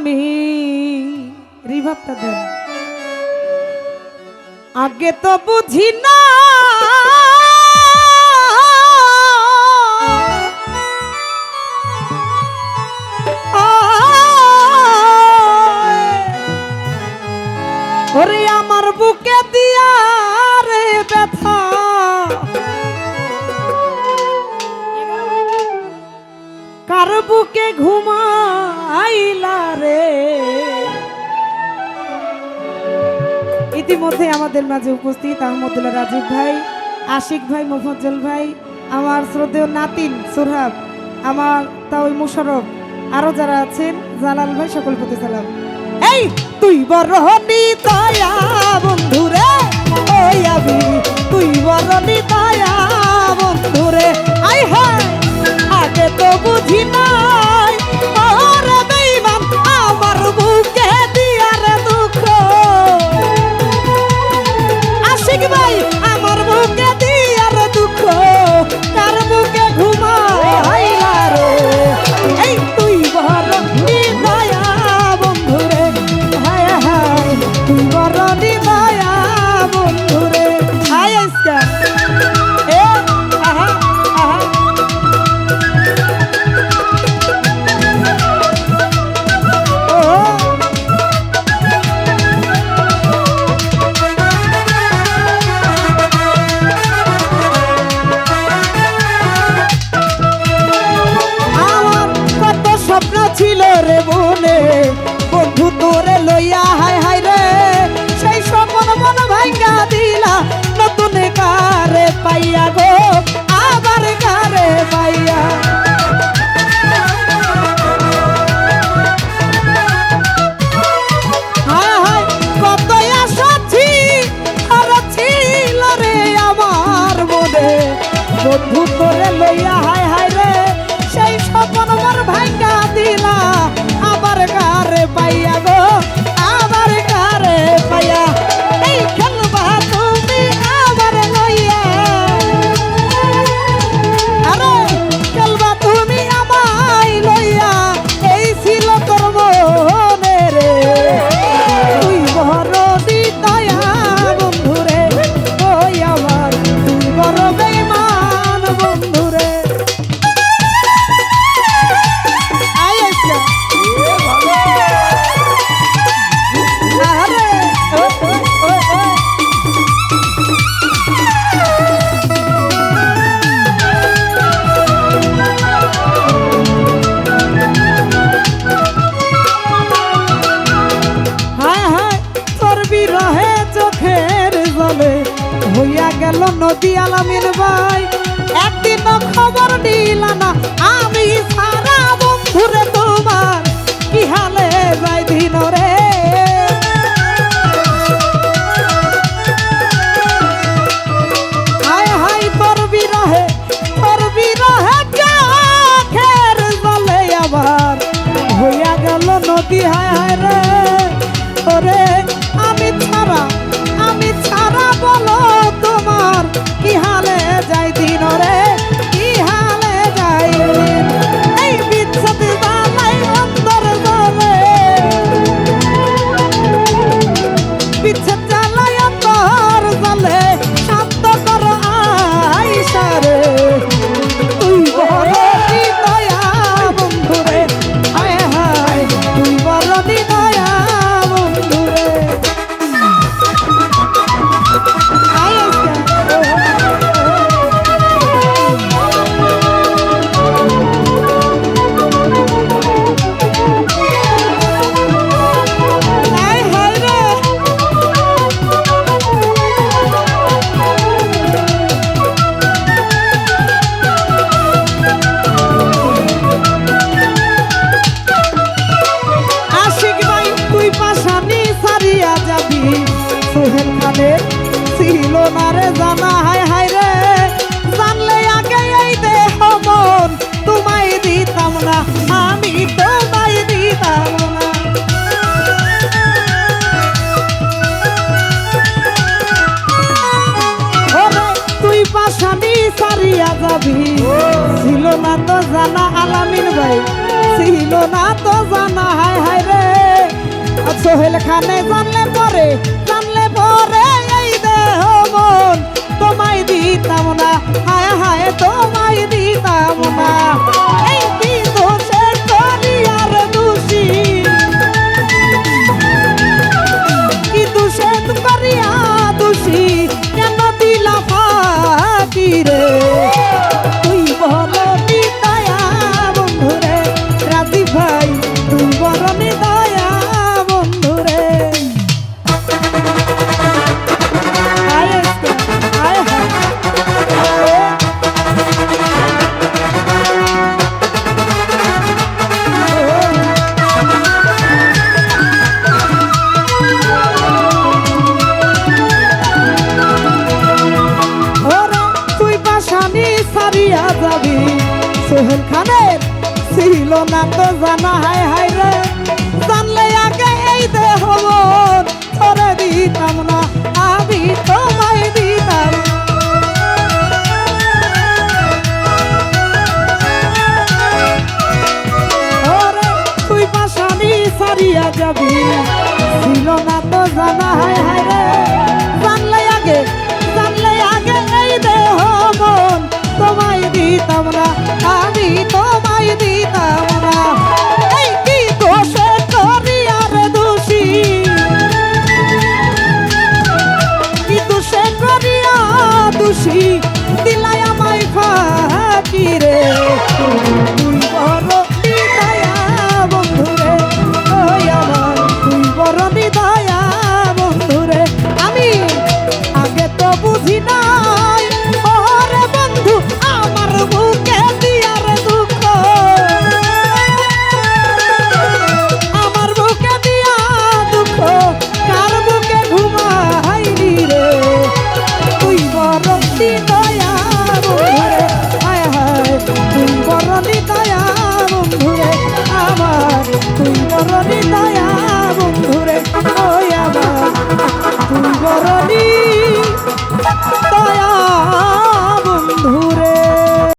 আমি রিভাবটা দেন আগে তো বুঝি না ওরে আমার বুকে দিয়া রে ব্যথা কার বুকে ঘুমাইলা রে। ইতিমধ্যে আমাদের মাঝে উপস্থিত আহমদুল্লাহ রাজীব ভাই, আশিক ভাই, মোফাজ্জল ভাই, আমার শ্রদ্ধেয় নাতিন সোরহাব, আমার তাওই মুশারফ, আরো যারা আছেন জালাল ভাই, সকল প্রতি সালাম। এই তুই বড় নিতায়া বন্ধুরে, ওই আমি তুই বড় নিতায়া বন্ধুরে। আই হায় আগে তো বুঝি নাই ওরে বেঈমান আমার বুকে দিয়া রে দুঃখ। আশিক ভাই আমার বুকে দিয়া রে দুঃখ কার বুকে ঘুমাইলা রে। এই তুই বড় নিতায়া বন্ধুরে, হায় হায় তুই বড় নিতায়া বন্ধুরে। হায় আজকা এ আহা আহা ছিল রে বনে বন্ধু তোরে লইয়া, হায় হায় রে সেই স্বপ্ন মন ভাঙ্গা দিলা নতুন কারে পাইয়া গো আবার কারে পাইয়া। হায় হায় কত আশাছি আর ছিল রে আমার মনে বন্ধু তোরে লইয়া, হায় হায় রে সেই স্বপ্ন মন ভাঙ্গা দিলা আবার কারে পাইয়া গো আবার কারে পাইয়া। এই খেলবা তুমি আবার লইয়া, আরে খেলবা তুমি আমায় লইয়া এই ছিল তোর মনে রে। তুই বড় দিতায়া বন্ধুরে, ওই আমার তুই বড় বেঈমান বন্ধুরে। হইয়া গেল নদী আলামিন ভাই, একদিন খবর দিলা না আমি সারা বন্ধুরে তোমার কি হালে যাই দিন রে। হায় হায় তোর বিরহে চোখের জলে আবার হইয়া গেল নদী, হায় হায় রে ওরে আমি ছাড়া বলো তোমার কি হালে যাই দিন রে, কি হালে যাই দিন। এই বিচ্ছেদ জ্বালাই অন্তর জ্বলে, বিচ্ছেদ জ্বালাই অন্তর জ্বলে শান্ত কর আইসা রে। তুই বড় নিতায়া বন্ধুরে, হায় হায় তুই বড় নিতায়া বন্ধুরে। সোহেল খানের ছিল না রে জানা, হায় হায় রে জানলে আগে এই দেহ মন তোমায় দিতাম না, আমি তোমায় দিতাম না। ওরে তুই পাশানি সারিয়া যাবি ছিল না তো জানা আলামিন ভাই, ছিল না তো জানা, হায় হায় রে সোহেল খানে জানলে পরে এই দেহ মন তোমায় দিতাম না, হায় হায় তোমায় দিতাম না। এই কি দোষে করি আর দোষী, কি দোষে করিয়া দোষী, কেন দিলা ফাঁকি রে? তুই বল নিদয়া বন্ধুরে, রাজীব ভাই তুই বল নিদয়া বন্ধুরে। সারিয়া যাবি সোহেল খানের ছিল না তো জানা, হায় হায় রে জানলে আগে এই দেহ ধরে দিতাম না, আমি তোমায় দিতাম। ওরে তুই পাশানি সারিয়া যাবি ছিল না তো জানা, হায় হায় রে জানলে আগে এই দেহ তোমায় দিতাম না, আমি তোমায় দিতাম না।